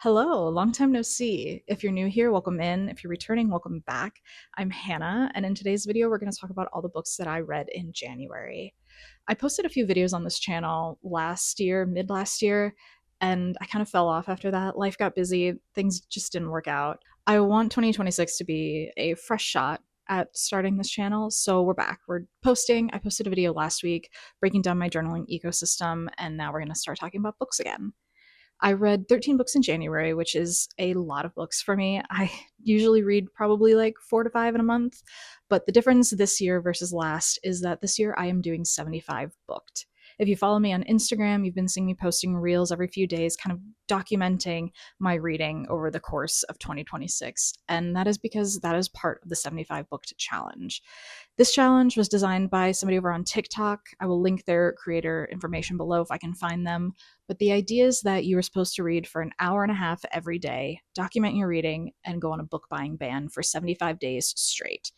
Hello, long time no see. If you're new here, welcome in. If you're returning, welcome back. I'm Hannah, and in today's video, we're going to talk about all the books that I read in January. I posted a few videos on this channel last year, mid last year, and I kind of fell off after that. Life got busy, things just didn't work out. I want 2026 to be a fresh shot at starting this channel, so we're back. We're posting. I posted a video last week breaking down my journaling ecosystem, and now we're going to start talking about books again. I read 13 books in January, which is a lot of books for me. I usually read probably like 4 to 5 in a month, but the difference this year versus last is that this year I am doing 75 booked. If you follow me on Instagram, you've been seeing me posting reels every few days, kind of documenting my reading over the course of 2026. And that is because that is part of the 75 booked challenge. This challenge was designed by somebody over on TikTok. I will link their creator information below if I can find them. But the idea is that you are supposed to read for an hour and a half every day, document your reading, and go on a book buying ban for 75 days straight.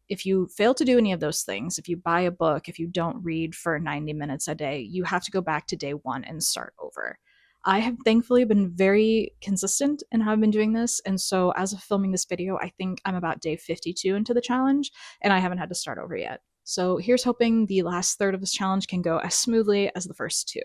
If you fail to do any of those things, if you buy a book, if you don't read for 90 minutes a day, you have to go back to day one and start over. I have thankfully been very consistent in how I've been doing this, and so as of filming this video, I think I'm about day 52 into the challenge, and I haven't had to start over yet. So here's hoping the last third of this challenge can go as smoothly as the first two.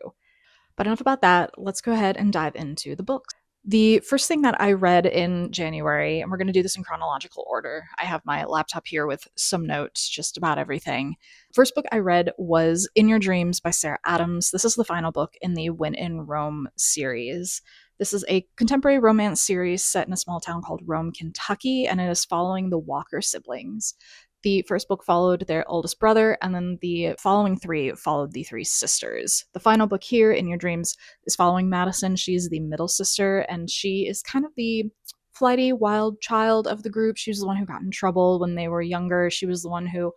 But enough about that, let's go ahead and dive into the books. The first thing that I read in January, and we're going to do this in chronological order. I have my laptop here with some notes, just about everything. First book I read was In Your Dreams by Sarah Adams. This is the final book in the When in Rome series. This is a contemporary romance series set in a small town called Rome, Kentucky, and it is following the Walker siblings. The first book followed their oldest brother, and then the following three followed the three sisters. The final book here, In Your Dreams, is following Madison. She's the middle sister, and she is kind of the flighty, wild child of the group. She was the one who got in trouble when they were younger. She was the one who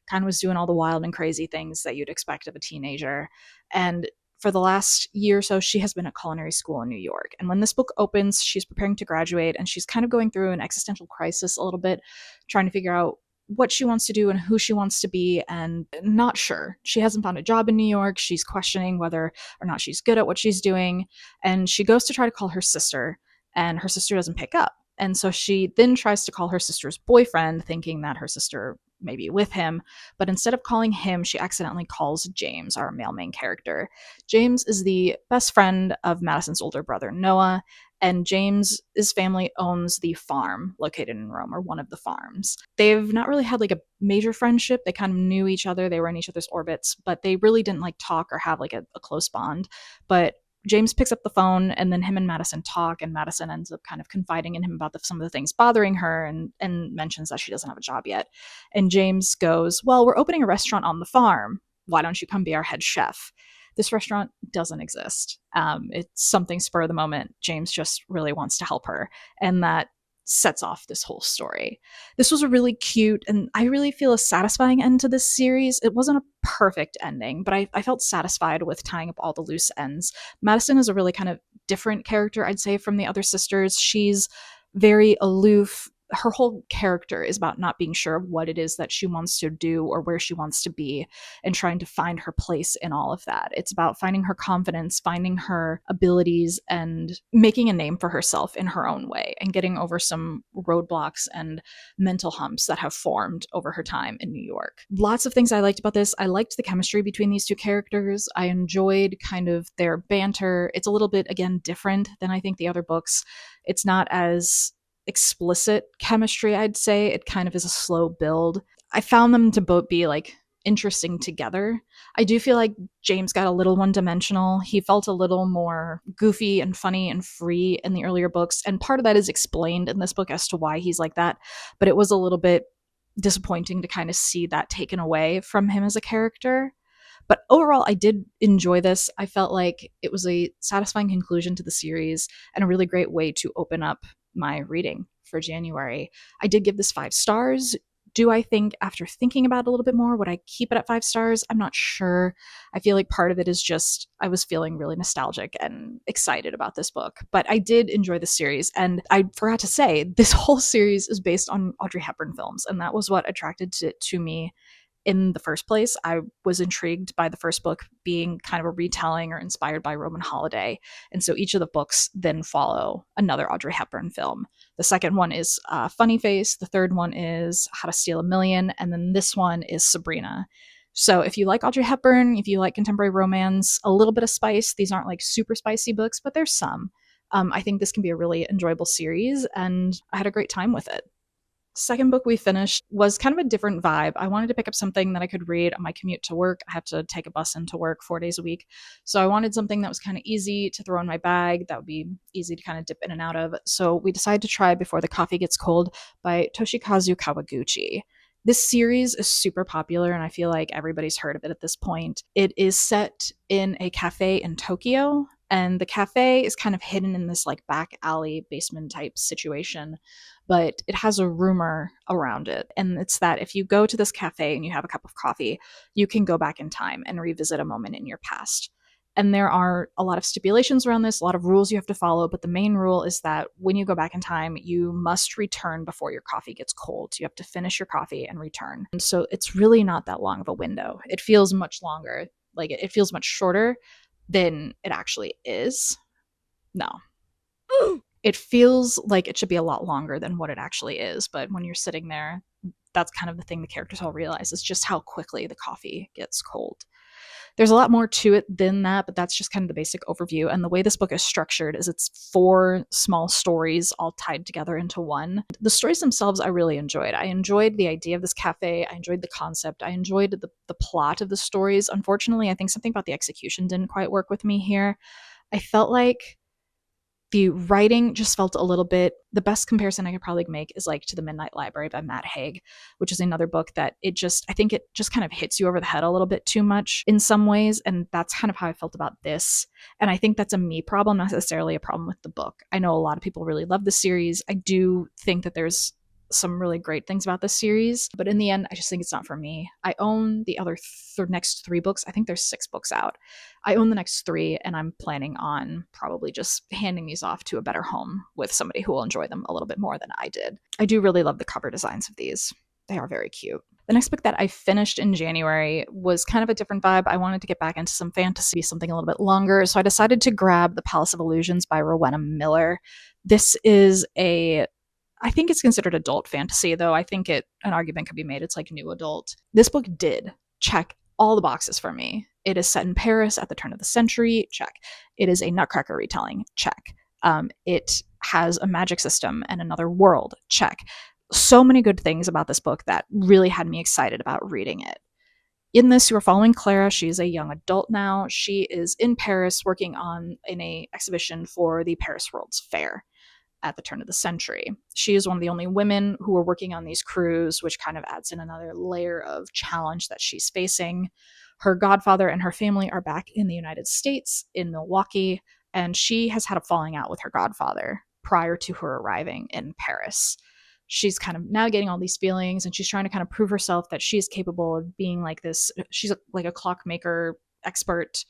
kind of was doing all the wild and crazy things that you'd expect of a teenager. And for the last year or so, she has been at culinary school in New York. And when this book opens, she's preparing to graduate, and she's kind of going through an existential crisis a little bit, trying to figure out what she wants to do and who she wants to be, and not sure. She hasn't found a job in New York. She's questioning whether or not she's good at what she's doing. And she goes to try to call her sister, and her sister doesn't pick up. And so she then tries to call her sister's boyfriend, thinking that her sister may be with him. But instead of calling him, she accidentally calls James, our male main character. James is the best friend of Madison's older brother, Noah, and James's family owns the farm located in Rome, or one of the farms. They've not really had like a major friendship. They kind of knew each other. They were in each other's orbits, but they really didn't like talk or have like a close bond. But James picks up the phone, and then him and Madison talk, and Madison ends up kind of confiding in him about some of the things bothering her, and mentions that she doesn't have a job yet. And James goes, well, we're opening a restaurant on the farm. Why don't you come be our head chef? This restaurant doesn't exist. It's something spur of the moment. James just really wants to help her, and that sets off this whole story. This was a really cute, and I really feel a satisfying end to this series. It wasn't a perfect ending, but I felt satisfied with tying up all the loose ends. Madison is a really kind of different character, I'd say, from the other sisters. She's very aloof. Her whole character is about not being sure of what it is that she wants to do or where she wants to be, and trying to find her place in all of that. It's about finding her confidence, finding her abilities, and making a name for herself in her own way, and getting over some roadblocks and mental humps that have formed over her time in New York. Lots of things I liked about this. I liked the chemistry between these two characters. I enjoyed kind of their banter. It's a little bit, again, different than I think the other books. It's not as explicit chemistry, I'd say. It kind of is a slow build. I found them to both be like interesting together. I do feel like James got a little one-dimensional. He felt a little more goofy and funny and free in the earlier books, and part of that is explained in this book as to why he's like that, but it was a little bit disappointing to kind of see that taken away from him as a character. But overall, I did enjoy this. I felt like it was a satisfying conclusion to the series and a really great way to open up my reading for January. I did give this 5 stars. Do I think, after thinking about it a little bit more, would I keep it at 5 stars? I'm not sure. I feel like part of it is just I was feeling really nostalgic and excited about this book. But I did enjoy the series. And I forgot to say, this whole series is based on Audrey Hepburn films. And that was what attracted it to me in the first place. I was intrigued by the first book being kind of a retelling or inspired by Roman holiday. And so each of the books then follow another Audrey Hepburn film. The second one is Funny Face. The third one is How to Steal a Million. And then this one is Sabrina. So if you like Audrey Hepburn, if you like contemporary romance, a little bit of spice, these aren't like super spicy books, but there's some. I think this can be a really enjoyable series, and I had a great time with it. Second book we finished was kind of a different vibe. I wanted to pick up something that I could read on my commute to work. I have to take a bus into work 4 days a week. So I wanted something that was kind of easy to throw in my bag, that would be easy to kind of dip in and out of. So we decided to try Before the Coffee Gets Cold by Toshikazu Kawaguchi. This series is super popular, and I feel like everybody's heard of it at this point. It is set in a cafe in Tokyo, and the cafe is kind of hidden in this like back alley basement type situation, but it has a rumor around it. And it's that if you go to this cafe and you have a cup of coffee, you can go back in time and revisit a moment in your past. And there are a lot of stipulations around this, a lot of rules you have to follow, but the main rule is that when you go back in time, you must return before your coffee gets cold. You have to finish your coffee and return. And so it's really not that long of a window. It feels much longer, like it feels much shorter than it actually is. No. It feels like it should be a lot longer than what it actually is, but when you're sitting there, that's kind of the thing the characters all realize, is just how quickly the coffee gets cold. There's a lot more to it than that, but that's just kind of the basic overview. And the way this book is structured is it's 4 small stories all tied together into one. The stories themselves I really enjoyed. I enjoyed the idea of this cafe. I enjoyed the concept. I enjoyed the plot of the stories. Unfortunately, I think something about the execution didn't quite work with me here. I felt like the writing just felt a little bit, the best comparison I could probably make is like to The Midnight Library by Matt Haig, which is another book that I think it just kind of hits you over the head a little bit too much in some ways. And that's kind of how I felt about this. And I think that's a me problem, not necessarily a problem with the book. I know a lot of people really love the series. I do think that there's some really great things about this series, but in the end, I just think it's not for me. I own the other next 3 books. I think there's 6 books out. I own the next 3, and I'm planning on probably just handing these off to a better home with somebody who will enjoy them a little bit more than I did. I do really love the cover designs of these. They are very cute. The next book that I finished in January was kind of a different vibe. I wanted to get back into some fantasy, something a little bit longer, so I decided to grab The Palace of Illusions by Rowenna Miller. This is I think it's considered adult fantasy, though I think an argument could be made it's like new adult. This book did check all the boxes for me. It is set in Paris at the turn of the century, check. It is a Nutcracker retelling, check. It has a magic system and another world, check. So many good things about this book that really had me excited about reading it. In this, you are following Clara. She's a young adult now. She is in Paris working in an exhibition for the Paris World's Fair at the turn of the century. She is one of the only women who are working on these crews, which kind of adds in another layer of challenge that she's facing. Her godfather and her family are back in the United States, in Milwaukee, and she has had a falling out with her godfather prior to her arriving in Paris. She's kind of navigating all these feelings, and she's trying to kind of prove herself that she's capable of being like this. She's like a clockmaker expert,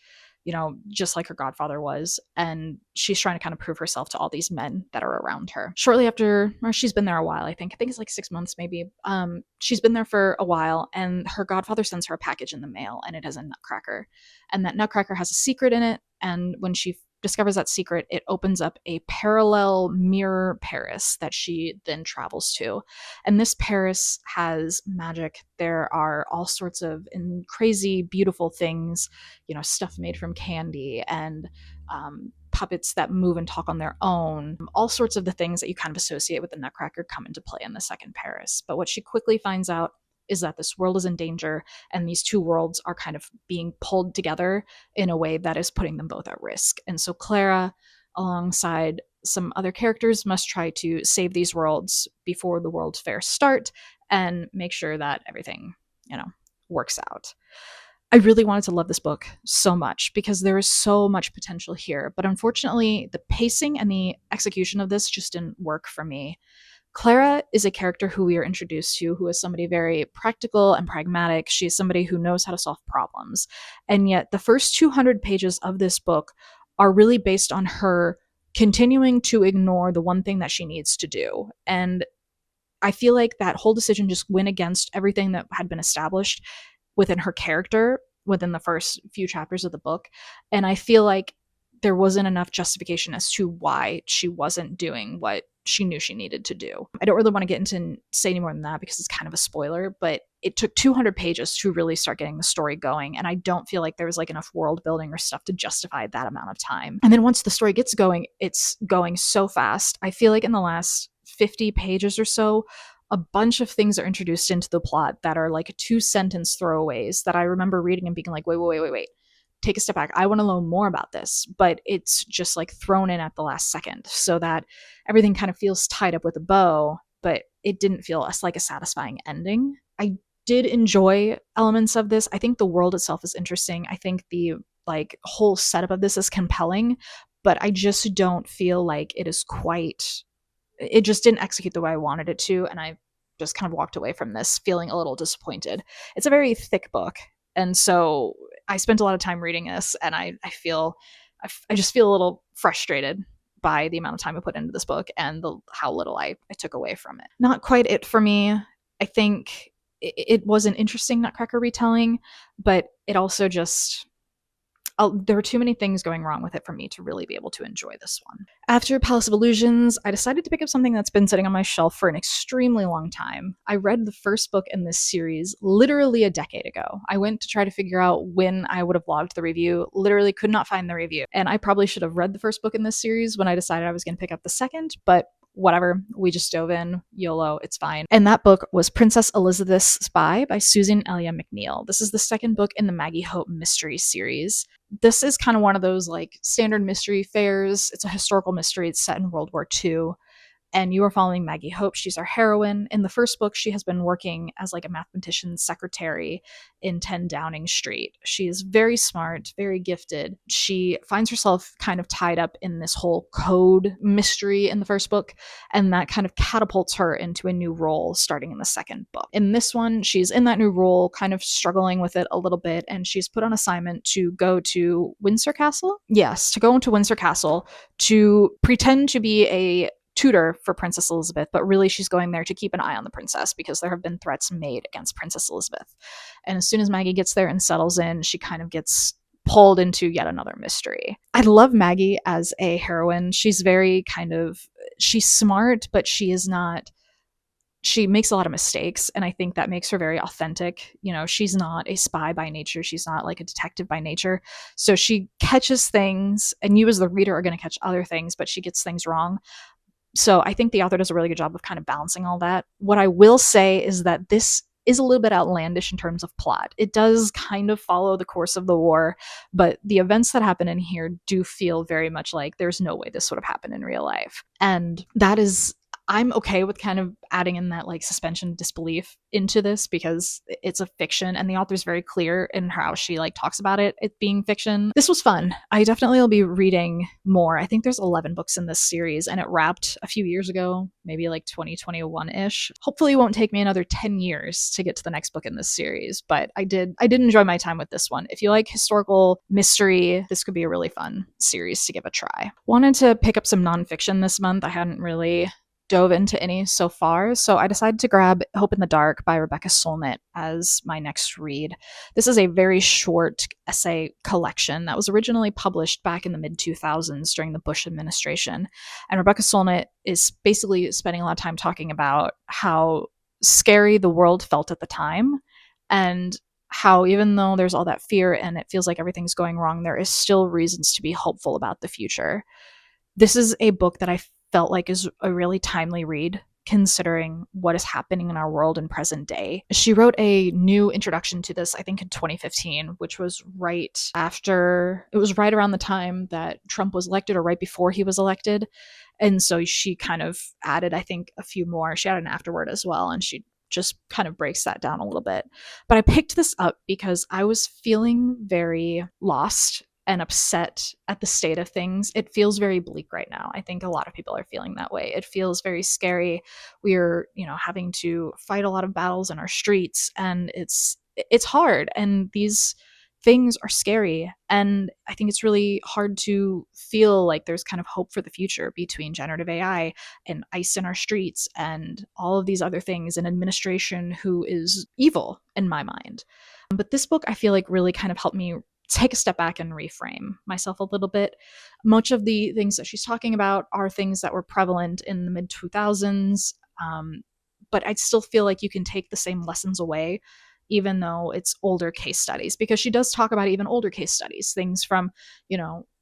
just like her godfather was. And she's trying to kind of prove herself to all these men that are around her. Shortly after, or she's been there a while, I think it's like 6 months maybe. She's been there for a while, and her godfather sends her a package in the mail, and it has a nutcracker. And that nutcracker has a secret in it. And when she discovers that secret, it opens up a parallel mirror Paris that she then travels to. And this Paris has magic. There are all sorts of crazy, beautiful things, stuff made from candy and puppets that move and talk on their own. All sorts of the things that you kind of associate with the Nutcracker come into play in the second Paris. But what she quickly finds out is that this world is in danger, and these 2 worlds are kind of being pulled together in a way that is putting them both at risk. And so Clara, alongside some other characters, must try to save these worlds before the World's Fair start and make sure that everything, works out. I really wanted to love this book so much because there is so much potential here, but unfortunately, the pacing and the execution of this just didn't work for me. Clara is a character who we are introduced to who is somebody very practical and pragmatic. She is somebody who knows how to solve problems. And yet the first 200 pages of this book are really based on her continuing to ignore the one thing that she needs to do. And I feel like that whole decision just went against everything that had been established within her character within the first few chapters of the book. And I feel like there wasn't enough justification as to why she wasn't doing what she knew she needed to do. I don't really want to get into say any more than that because it's kind of a spoiler, but it took 200 pages to really start getting the story going, and I don't feel like there was like enough world building or stuff to justify that amount of time. And then once the story gets going, it's going so fast. I feel like in the last 50 pages or so, a bunch of things are introduced into the plot that are like 2-sentence throwaways that I remember reading and being like, wait, take a step back. I want to learn more about this, but it's just like thrown in at the last second so that everything kind of feels tied up with a bow, but it didn't feel like a satisfying ending. I did enjoy elements of this. I think the world itself is interesting. I think the like whole setup of this is compelling, but I just don't feel like it is quite, it just didn't execute the way I wanted it to, and I just kind of walked away from this feeling a little disappointed. It's a very thick book, and so I spent a lot of time reading this, and I just feel a little frustrated by the amount of time I put into this book and how little I took away from it. Not quite it for me. I think it was an interesting Nutcracker retelling, but it also just, there were too many things going wrong with it for me to really be able to enjoy this one. After Palace of Illusions, I decided to pick up something that's been sitting on my shelf for an extremely long time. I read the first book in this series literally a decade ago. I went to try to figure out when I would have logged the review, literally could not find the review. And I probably should have read the first book in this series when I decided I was going to pick up the second, but whatever, we just dove in, YOLO, it's fine. And that book was Princess Elizabeth's Spy by Susan Elia MacNeal. This is the second book in the Maggie Hope mystery series. This is kind of one of those like standard mystery fairs. It's a historical mystery. It's set in World War II. And you are following Maggie Hope. She's our heroine. In the first book, she has been working as like a mathematician's secretary in 10 Downing Street. She is very smart, very gifted. She finds herself kind of tied up in this whole code mystery in the first book, and that kind of catapults her into a new role starting in the second book. In this one, she's in that new role, kind of struggling with it a little bit, and she's put on assignment to go to Windsor Castle? Yes, to go into Windsor Castle to pretend to be a tutor for Princess Elizabeth, but really she's going there to keep an eye on the princess because there have been threats made against Princess Elizabeth. And as soon as Maggie gets there and settles in, she kind of gets pulled into yet another mystery. I love Maggie as a heroine. She's very kind of, she's smart, but she makes a lot of mistakes, and I think that makes her very authentic. You know, she's not a spy by nature. She's not like a detective by nature. So she catches things, and you as the reader are going to catch other things, but she gets things wrong. So I think the author does a really good job of kind of balancing all that. What I will say is that this is a little bit outlandish in terms of plot. It does kind of follow the course of the war, but the events that happen in here do feel very much like there's no way this would have happened in real life. And that is, I'm okay with kind of adding in that like suspension of disbelief into this because it's a fiction and the author's very clear in how she like talks about it being fiction. This was fun. I definitely will be reading more. I think there's 11 books in this series and it wrapped a few years ago, maybe like 2021-ish. Hopefully it won't take me another 10 years to get to the next book in this series, but I did enjoy my time with this one. If you like historical mystery, this could be a really fun series to give a try. Wanted to pick up some nonfiction this month. I hadn't really dove into any so far, so I decided to grab Hope in the Dark by Rebecca Solnit as my next read. This is a very short essay collection that was originally published back in the mid-2000s during the Bush administration, and Rebecca Solnit is basically spending a lot of time talking about how scary the world felt at the time, and how even though there's all that fear and it feels like everything's going wrong, there is still reasons to be hopeful about the future. This is a book that I felt like is a really timely read considering what is happening in our world in present day. She wrote a new introduction to this, I think in 2015, which was right around the time that Trump was elected or right before he was elected. And so she kind of added, I think, a few more. She added an afterword as well, and she just kind of breaks that down a little bit. But I picked this up because I was feeling very lost and upset at the state of things. It feels very bleak right now. I think a lot of people are feeling that way. It feels very scary. We're, having to fight a lot of battles in our streets, and it's hard. And these things are scary, and I think it's really hard to feel like there's kind of hope for the future between generative AI and ICE in our streets and all of these other things, and administration who is evil in my mind. But this book, I feel like, really kind of helped me take a step back and reframe myself a little bit. Much of the things that she's talking about are things that were prevalent in the mid 2000s, but I still feel like you can take the same lessons away, even though it's older case studies, because she does talk about even older case studies, things from,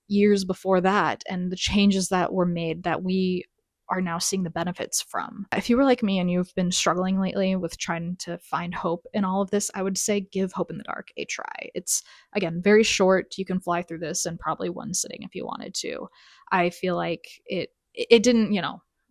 years before that, and the changes that were made that we are now seeing the benefits from. If you were like me and you've been struggling lately with trying to find hope in all of this, I would say give Hope in the Dark a try. It's, again, very short. You can fly through this in probably one sitting if you wanted to. I feel like it didn't,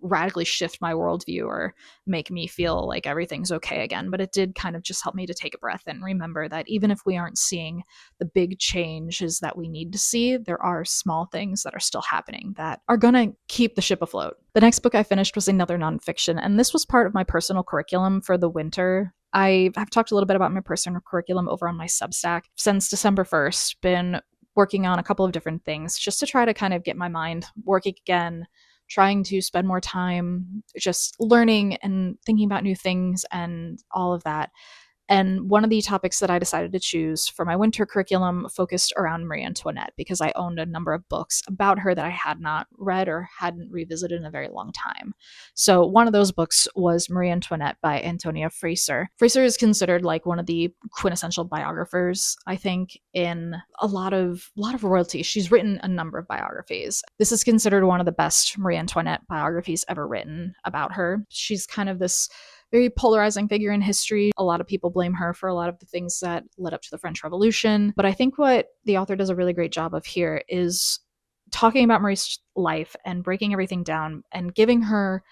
radically shift my worldview or make me feel like everything's okay again, but it did kind of just help me to take a breath and remember that even if we aren't seeing the big changes that we need to see, there are small things that are still happening that are going to keep the ship afloat. The next book I finished was another nonfiction, and this was part of my personal curriculum for the winter. I've talked a little bit about my personal curriculum over on my Substack since December 1st, been working on a couple of different things just to try to kind of get my mind working again, trying to spend more time just learning and thinking about new things and all of that. And one of the topics that I decided to choose for my winter curriculum focused around Marie Antoinette, because I owned a number of books about her that I had not read or hadn't revisited in a very long time. So one of those books was Marie Antoinette by Antonia Fraser. Fraser is considered like one of the quintessential biographers, I think, in a lot of royalty. She's written a number of biographies. This is considered one of the best Marie Antoinette biographies ever written about her. She's kind of this very polarizing figure in history. A lot of people blame her for a lot of the things that led up to the French Revolution. But I think what the author does a really great job of here is talking about Marie's life and breaking everything down and giving her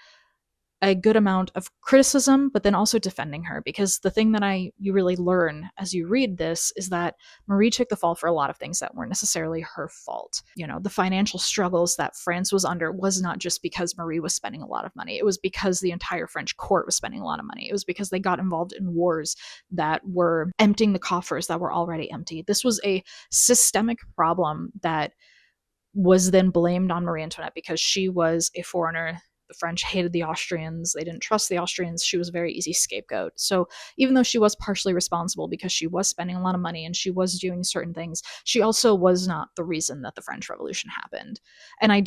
a good amount of criticism, but then also defending her. Because the thing that you really learn as you read this is that Marie took the fall for a lot of things that weren't necessarily her fault. The financial struggles that France was under was not just because Marie was spending a lot of money. It was because the entire French court was spending a lot of money. It was because they got involved in wars that were emptying the coffers that were already empty. This was a systemic problem that was then blamed on Marie Antoinette because she was a foreigner. The French hated the Austrians. They didn't trust the Austrians. She was a very easy scapegoat. So even though she was partially responsible because she was spending a lot of money and she was doing certain things, she also was not the reason that the French Revolution happened. And I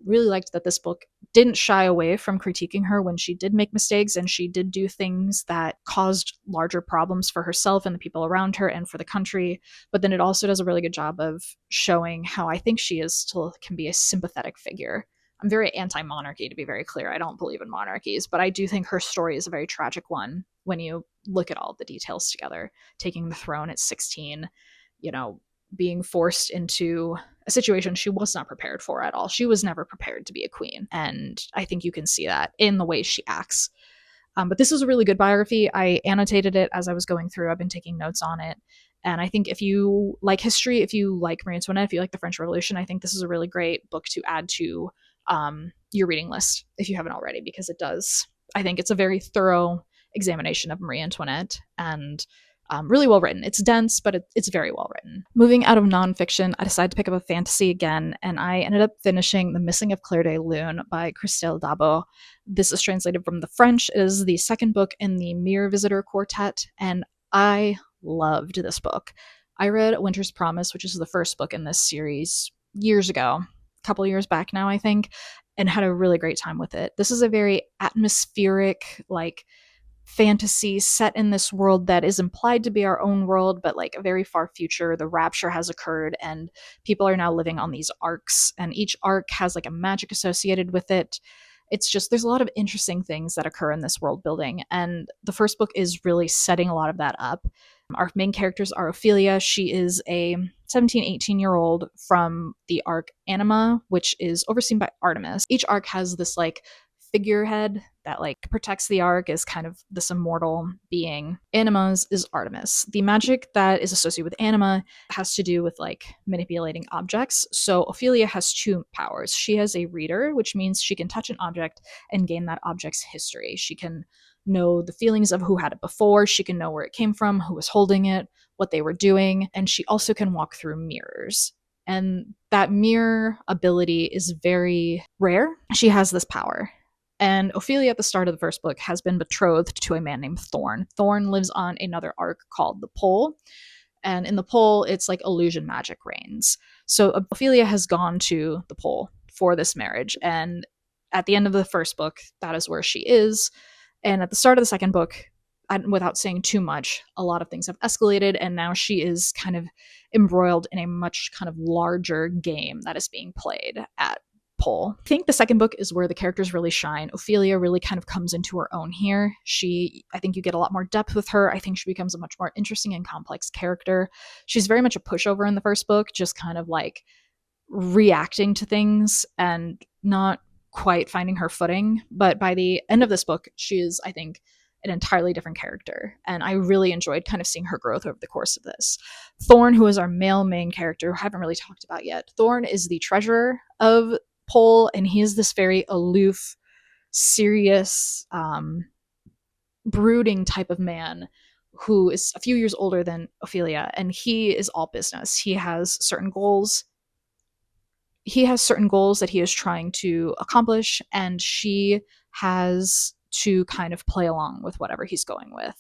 really liked that this book didn't shy away from critiquing her when she did make mistakes and she did do things that caused larger problems for herself and the people around her and for the country. But then it also does a really good job of showing how I think she still can be a sympathetic figure. I'm very anti-monarchy, to be very clear. I don't believe in monarchies, but I do think her story is a very tragic one when you look at all the details together. Taking the throne at 16, being forced into a situation she was not prepared for at all. She was never prepared to be a queen. And I think you can see that in the way she acts. But this is a really good biography. I annotated it as I was going through. I've been taking notes on it. And I think if you like history, if you like Marie Antoinette, if you like the French Revolution, I think this is a really great book to add to your reading list if you haven't already, because I think it's a very thorough examination of Marie Antoinette and really well written. It's dense, but it's very well written. Moving out of nonfiction, I decided to pick up a fantasy again, and I ended up finishing The Missing of Clairdelune by Christelle Dabos. This is translated from the French. It is the second book in the Mirror Visitor Quartet, and I loved this book. I read Winter's Promise, which is the first book in this series, years ago, a couple years back now, I think, and had a really great time with it. This is a very atmospheric, fantasy set in this world that is implied to be our own world, but a very far future. The rapture has occurred and people are now living on these arcs, and each arc has a magic associated with it. It's just, there's a lot of interesting things that occur in this world building, and the first book is really setting a lot of that up. Our main characters are Ophelia. She is a 17, 18-year-old from the arc Anima, which is overseen by Artemis. Each arc has this figurehead that protects the arc, is kind of this immortal being. Anima's is Artemis. The magic that is associated with Anima has to do with manipulating objects. So Ophelia has two powers. She has a reader, which means she can touch an object and gain that object's history. She can know the feelings of who had it before. She can know where it came from, who was holding it, what they were doing, and she also can walk through mirrors. And that mirror ability is very rare. She has this power. And Ophelia at the start of the first book has been betrothed to a man named Thorn. Thorn lives on another arc called the Pole. And in the Pole, it's like illusion magic reigns. So Ophelia has gone to the Pole for this marriage. And at the end of the first book, that is where she is. And at the start of the second book, without saying too much, a lot of things have escalated, and now she is kind of embroiled in a much kind of larger game that is being played at Pole. I think the second book is where the characters really shine. Ophelia really kind of comes into her own here. I think you get a lot more depth with her. I think she becomes a much more interesting and complex character. She's very much a pushover in the first book, just kind of like reacting to things and not quite finding her footing. But by the end of this book, she is, I think, an entirely different character. And I really enjoyed kind of seeing her growth over the course of this. Thorn, who is our male main character, who I haven't really talked about yet. Thorn is the treasurer of Pole, and he is this very aloof, serious, brooding type of man who is a few years older than Ophelia, and he is all business. He has certain goals that he is trying to accomplish, and she has to kind of play along with whatever he's going with.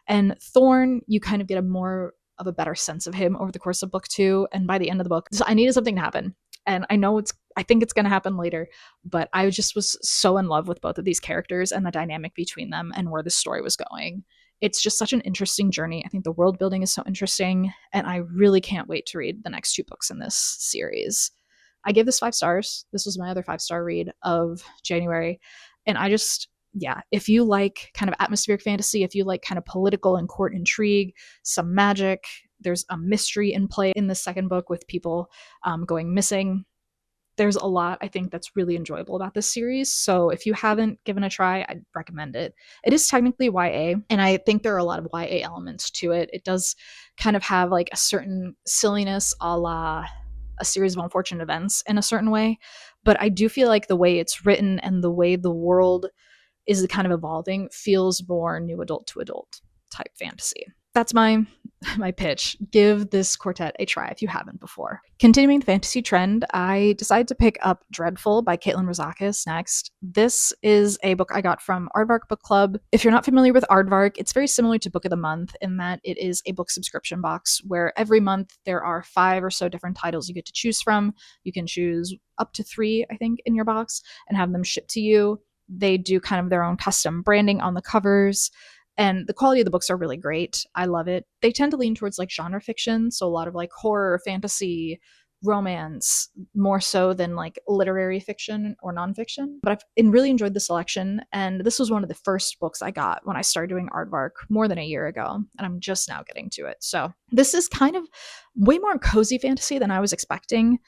And Thorn, you kind of get a more of a better sense of him over the course of book 2, and by the end of the book, I needed something to happen. And I think it's going to happen later, but I just was so in love with both of these characters and the dynamic between them and where the story was going. It's just such an interesting journey. I think the world building is so interesting, and I really can't wait to read the next 2 books in this series. I gave this 5 stars. This was my other 5-star read of January. And if you like kind of atmospheric fantasy, if you like kind of political and court intrigue, some magic, there's a mystery in play in the second book with people going missing. There's a lot, I think, that's really enjoyable about this series. So if you haven't given a try, I'd recommend it. It is technically YA, and I think there are a lot of YA elements to it. It does kind of have like a certain silliness a la a series of unfortunate events in a certain way. But I do feel like the way it's written and the way the world is kind of evolving feels more new adult to adult type fantasy. That's my pitch. Give this quartet a try if you haven't before. Continuing the fantasy trend, I decided to pick up Dreadful by Caitlin Rozakis next. This is a book I got from Aardvark Book Club. If you're not familiar with Aardvark, it's very similar to Book of the Month in that it is a book subscription box where every month there are 5 or so different titles you get to choose from. You can choose up to 3, I think, in your box and have them shipped to you. They do kind of their own custom branding on the covers. And the quality of the books are really great. I love it. They tend to lean towards like genre fiction, so a lot of like horror, fantasy, romance, more so than like literary fiction or nonfiction. But I've really enjoyed the selection, and this was one of the first books I got when I started doing Aardvark more than a year ago, and I'm just now getting to it. So this is kind of way more cozy fantasy than I was expecting.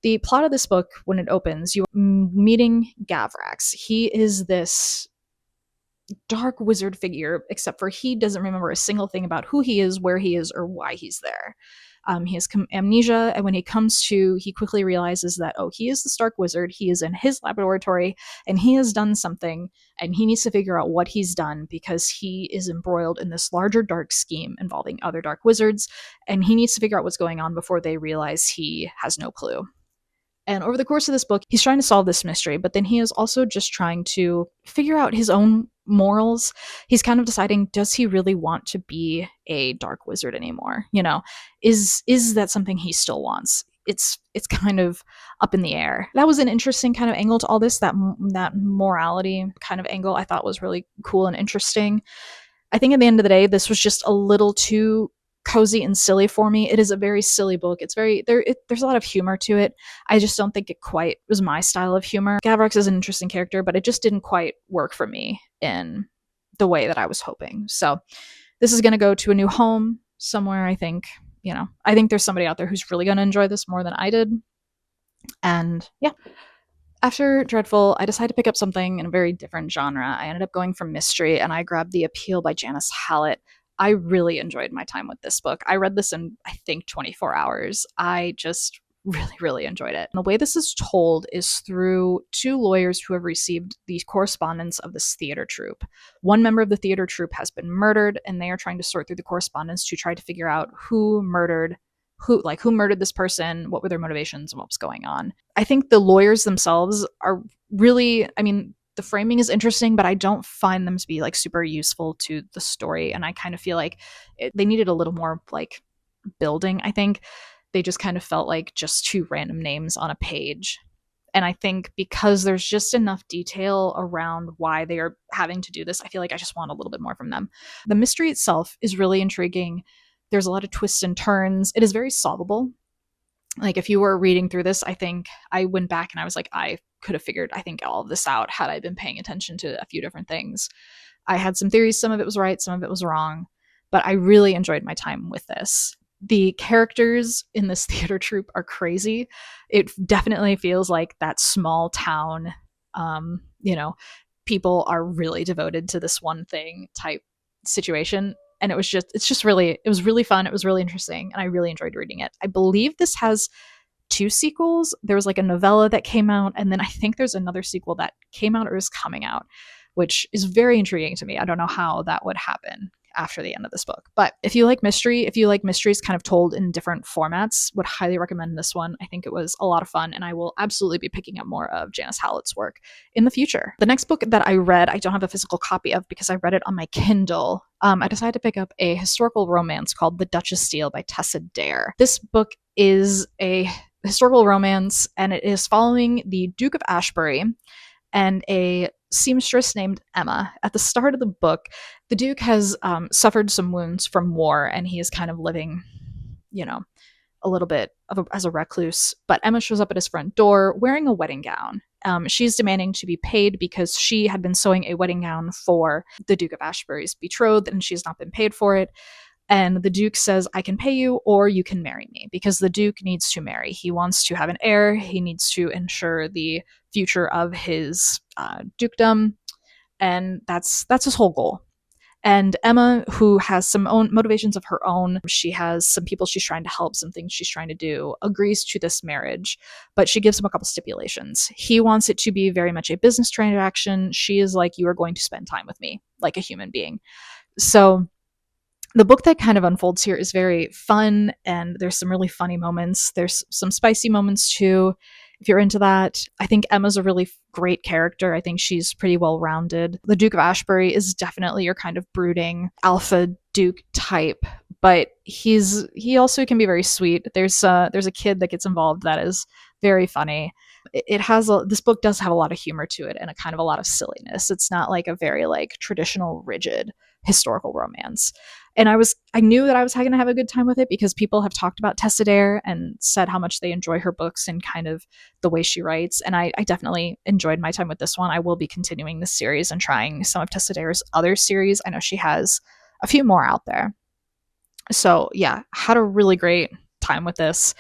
The plot of this book, when it opens, you're meeting Gavrax. He is this dark wizard figure, except for he doesn't remember a single thing about who he is, where he is, or why he's there. He has amnesia, and when he comes to, he quickly realizes that, he is the Stark Wizard, he is in his laboratory, and he has done something, and he needs to figure out what he's done because he is embroiled in this larger dark scheme involving other dark wizards, and he needs to figure out what's going on before they realize he has no clue. And over the course of this book, he's trying to solve this mystery, but then he is also just trying to figure out his own morals. He's kind of deciding, does he really want to be a dark wizard anymore? Is that something he still wants? It's kind of up in the air. That was an interesting kind of angle to all this, that morality kind of angle I thought was really cool and interesting. I think at the end of the day, this was just a little too cozy and silly for me. It is a very silly book. It's there's a lot of humor to it. I just don't think it quite was my style of humor. Gavrax is an interesting character, but it just didn't quite work for me in the way that I was hoping. So this is going to go to a new home somewhere, I think. I think there's somebody out there who's really going to enjoy this more than I did. And yeah. After Dreadful, I decided to pick up something in a very different genre. I ended up going for mystery, and I grabbed The Appeal by Janice Hallett. I really enjoyed my time with this book. I read this in, I think, 24 hours. I just really enjoyed it. And the way this is told is through two lawyers who have received the correspondence of this theater troupe. One member of the theater troupe has been murdered, and they are trying to sort through the correspondence to try to figure out who murdered this person, what were their motivations, and what was going on. I think the lawyers themselves are really, I mean, the framing is interesting, but I don't find them to be like super useful to the story. And I kind of feel like they needed a little more like building. I think they just kind of felt like just two random names on a page. And I think because there's just enough detail around why they are having to do this, I feel like I just want a little bit more from them. The mystery itself is really intriguing. There's a lot of twists and turns. It is very solvable. Like if you were reading through this, I think I went back and I was like, I could have figured, I think, all of this out had I been paying attention to a few different things. I had some theories. Some of it was right, some of it was wrong, but I really enjoyed my time with this. The characters in this theater troupe are crazy. It definitely feels like that small town, people are really devoted to this one thing type situation. And it was really fun. It was really interesting. And I really enjoyed reading it. I believe this has 2 sequels. There was like a novella that came out, and then I think there's another sequel that came out or is coming out, which is very intriguing to me. I don't know how that would happen after the end of this book. But if you like mysteries kind of told in different formats, would highly recommend this one. I think it was a lot of fun, and I will absolutely be picking up more of Janice Hallett's work in the future. The next book that I read, I don't have a physical copy of because I read it on my Kindle. I decided to pick up a historical romance called The Duchess Steele by Tessa Dare. This book is a historical romance, and it is following the Duke of Ashbury and a seamstress named Emma. At the start of the book, the Duke has suffered some wounds from war, and he is kind of living, a little bit as a recluse. But Emma shows up at his front door wearing a wedding gown. She's demanding to be paid because she had been sewing a wedding gown for the Duke of Ashbury's betrothed, and she's not been paid for it. And the Duke says, I can pay you or you can marry me, because the Duke needs to marry. He wants to have an heir. He needs to ensure the future of his dukedom. And that's his whole goal. And Emma, who has some own motivations of her own, she has some people she's trying to help, some things she's trying to do, agrees to this marriage, but she gives him a couple stipulations. He wants it to be very much a business transaction. She is like, you are going to spend time with me like a human being. So the book that kind of unfolds here is very fun, and there's some really funny moments. There's some spicy moments too, if you're into that. I think Emma's a really great character. I think she's pretty well-rounded. The Duke of Ashbury is definitely your kind of brooding alpha duke type, but he also can be very sweet. There's a kid that gets involved that is very funny. This book does have a lot of humor to it and a kind of a lot of silliness. It's not like a very like traditional rigid historical romance. And I knew that I was going to have a good time with it because people have talked about Tessa Dare and said how much they enjoy her books and kind of the way she writes. And I definitely enjoyed my time with this one. I will be continuing this series and trying some of Tessa Dare's other series. I know she has a few more out there. So yeah, had a really great time with this.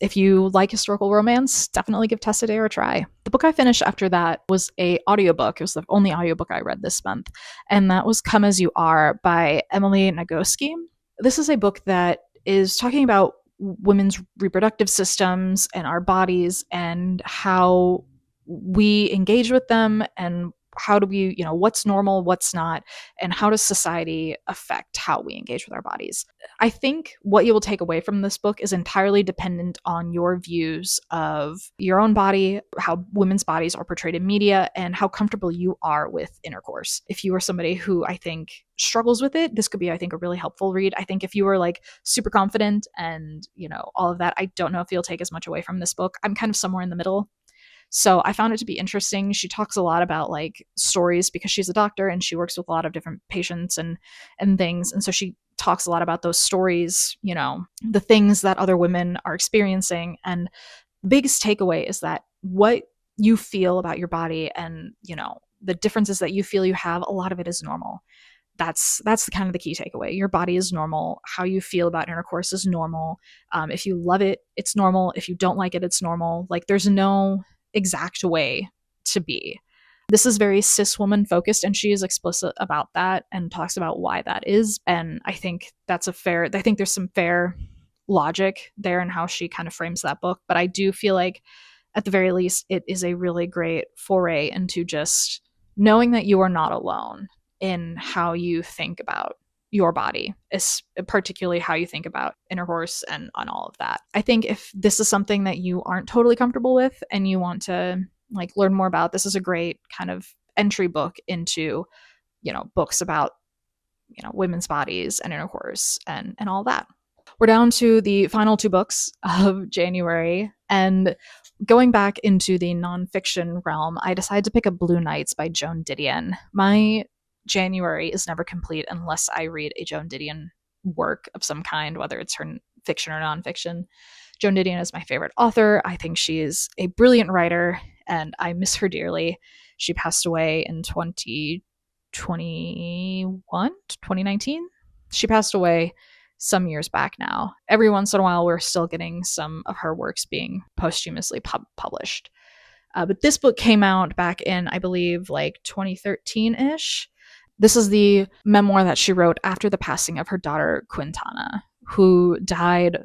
If you like historical romance, definitely give Tessa Dare a try. The book I finished after that was an audiobook. It was the only audiobook I read this month, and that was Come As You Are by Emily Nagoski. This is a book that is talking about women's reproductive systems and our bodies and how we engage with them, and how do we, what's normal, what's not, and how does society affect how we engage with our bodies. I think what you will take away from this book is entirely dependent on your views of your own body, how women's bodies are portrayed in media, and how comfortable you are with intercourse. If you are somebody who I think struggles with it, this could be, I think, a really helpful read. I think if you are like super confident and, all of that, I don't know if you'll take as much away from this book. I'm kind of somewhere in the middle. So I found it to be interesting. She talks a lot about like stories because she's a doctor and she works with a lot of different patients and things. And so she talks a lot about those stories, the things that other women are experiencing. And the biggest takeaway is that what you feel about your body and, the differences that you feel you have, a lot of it is normal. That's the kind of the key takeaway. Your body is normal. How you feel about intercourse is normal. If you love it, it's normal. If you don't like it, it's normal. Like there's no exact way to be. This is very cis woman focused, and she is explicit about that and talks about why that is. And I think there's some fair logic there and how she kind of frames that book, but I do feel like at the very least it is a really great foray into just knowing that you are not alone in how you think about your body, particularly how you think about intercourse and on all of that. I think if this is something that you aren't totally comfortable with and you want to like learn more about, this is a great kind of entry book into, books about, women's bodies and intercourse and all that. We're down to the final 2 books of January, and going back into the nonfiction realm, I decided to pick up Blue Nights by Joan Didion. My January is never complete unless I read a Joan Didion work of some kind, whether it's her fiction or nonfiction. Joan Didion is my favorite author. I think she is a brilliant writer, and I miss her dearly. She passed away in 2019. She passed away some years back now. Every once in a while, we're still getting some of her works being posthumously published. But this book came out back in, I believe, like 2013-ish. This is the memoir that she wrote after the passing of her daughter, Quintana, who died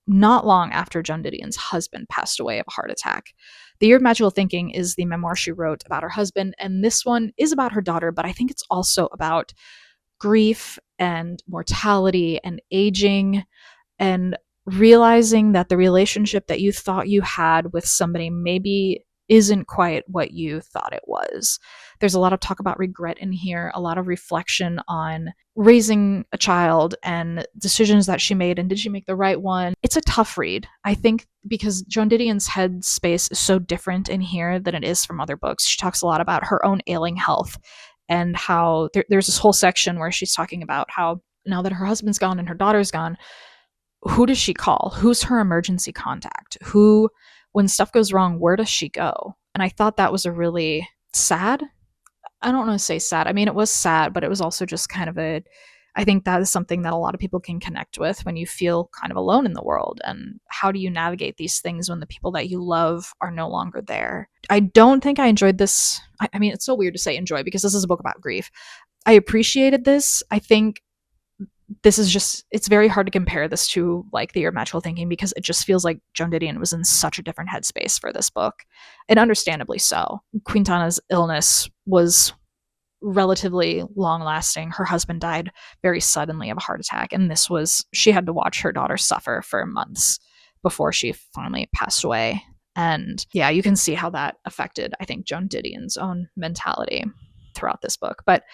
not long after Joan Didion's husband passed away of a heart attack. The Year of Magical Thinking is the memoir she wrote about her husband, and this one is about her daughter, but I think it's also about grief and mortality and aging and realizing that the relationship that you thought you had with somebody maybe isn't quite what you thought it was. There's a lot of talk about regret in here, a lot of reflection on raising a child and decisions that she made and did she make the right one. It's a tough read, I think, because Joan Didion's headspace is so different in here than it is from other books. She talks a lot about her own ailing health and how there's this whole section where she's talking about how now that her husband's gone and her daughter's gone, who does she call? Who's her emergency contact? Who, when stuff goes wrong, where does she go? And I thought that was a really sad, I don't want to say sad. I mean, it was sad, but it was also just kind of I think that is something that a lot of people can connect with when you feel kind of alone in the world. And how do you navigate these things when the people that you love are no longer there? I don't think I enjoyed this. I mean, it's so weird to say enjoy because this is a book about grief. I appreciated this. I think this is just, it's very hard to compare this to like The Year of Magical Thinking because it just feels like Joan Didion was in such a different headspace for this book, and understandably so. Quintana's illness was relatively long lasting. Her husband died very suddenly of a heart attack, and she had to watch her daughter suffer for months before she finally passed away. And yeah, you can see how that affected, I think, Joan Didion's own mentality throughout this book. But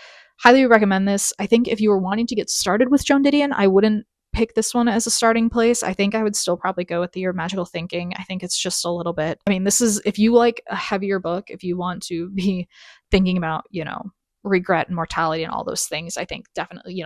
highly recommend this. I think if you were wanting to get started with Joan Didion, I wouldn't pick this one as a starting place. I think I would still probably go with The Year of Magical Thinking. I think it's just a little bit, I mean, this is, if you like a heavier book, if you want to be thinking about, regret and mortality and all those things, I think definitely,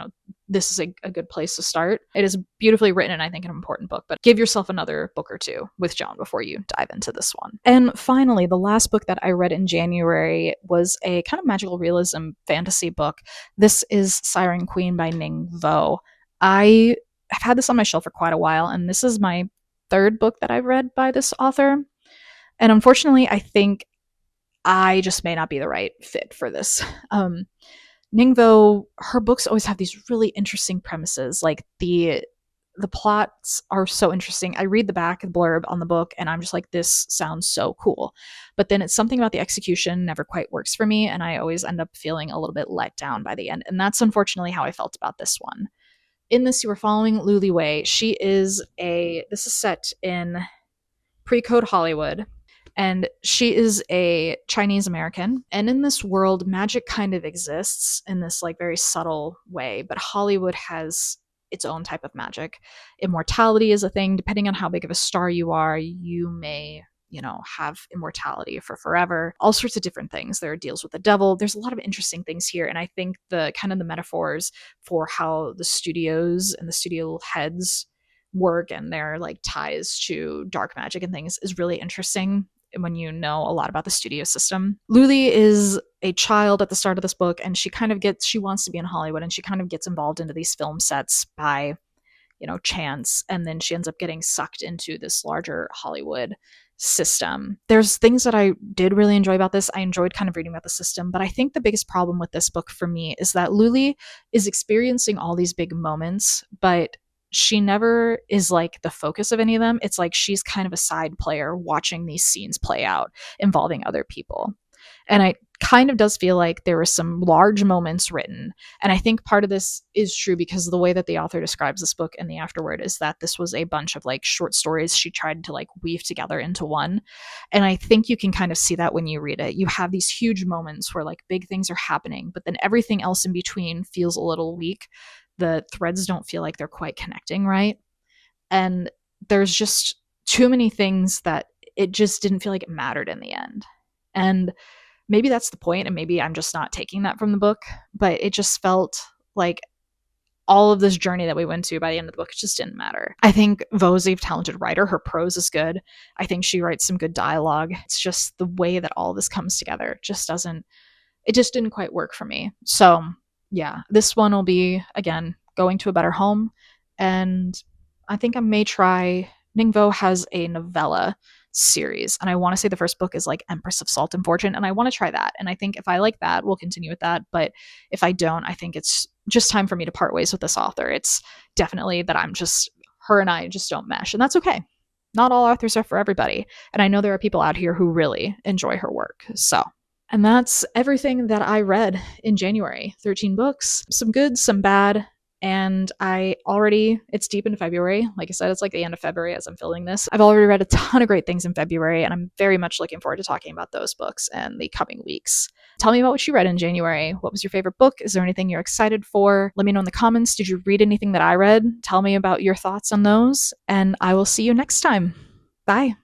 this is a good place to start. It is beautifully written and I think an important book, but give yourself another book or two with Joan before you dive into this one. And finally, the last book that I read in January was a kind of magical realism fantasy book. This is Siren Queen by Nghi. I have had this on my shelf for quite a while, and this is my 3rd book that I've read by this author. And unfortunately, I think I just may not be the right fit for this. Nghi, her books always have these really interesting premises. Like the plots are so interesting. I read the back blurb on the book and I'm just like, this sounds so cool. But then it's something about the execution never quite works for me, and I always end up feeling a little bit let down by the end. And that's unfortunately how I felt about this one. In this, you are following Luli Wei. This is set in pre-code Hollywood. And she is a Chinese American. And in this world, magic kind of exists in this like very subtle way. But Hollywood has its own type of magic. Immortality is a thing. Depending on how big of a star you are, you may, have immortality for forever. All sorts of different things. There are deals with the devil. There's a lot of interesting things here. And I think the metaphors for how the studios and the studio heads work and their like ties to dark magic and things is really interesting when you know a lot about the studio system. Luli is a child at the start of this book, and she wants to be in Hollywood, and she kind of gets involved into these film sets by, chance, and then she ends up getting sucked into this larger Hollywood system. There's things that I did really enjoy about this. I enjoyed kind of reading about the system, but I think the biggest problem with this book for me is that Luli is experiencing all these big moments, but she never is like the focus of any of them. It's like she's kind of a side player watching these scenes play out involving other people. And it kind of does feel like there were some large moments written. And I think part of this is true because the way that the author describes this book in the afterword is that this was a bunch of like short stories she tried to like weave together into one. And I think you can kind of see that when you read it. You have these huge moments where like big things are happening, but then everything else in between feels a little weak. The threads don't feel like they're quite connecting, right? And there's just too many things that it just didn't feel like it mattered in the end. And maybe that's the point, and maybe I'm just not taking that from the book, but it just felt like all of this journey that we went to by the end of the book just didn't matter. I think Vo's a talented writer. Her prose is good. I think she writes some good dialogue. It's just the way that all this comes together just didn't quite work for me. So yeah, this one will be, again, going to a better home. And I think I may try, Ningbo has a novella series, and I want to say the first book is like Empress of Salt and Fortune, and I want to try that. And I think if I like that, we'll continue with that. But if I don't, I think it's just time for me to part ways with this author. It's definitely that her and I just don't mesh, and that's okay. Not all authors are for everybody. And I know there are people out here who really enjoy her work. So, and that's everything that I read in January. 13 books, some good, some bad. And it's deep into February. Like I said, it's like the end of February as I'm filming this. I've already read a ton of great things in February, and I'm very much looking forward to talking about those books in the coming weeks. Tell me about what you read in January. What was your favorite book? Is there anything you're excited for? Let me know in the comments. Did you read anything that I read? Tell me about your thoughts on those, and I will see you next time. Bye.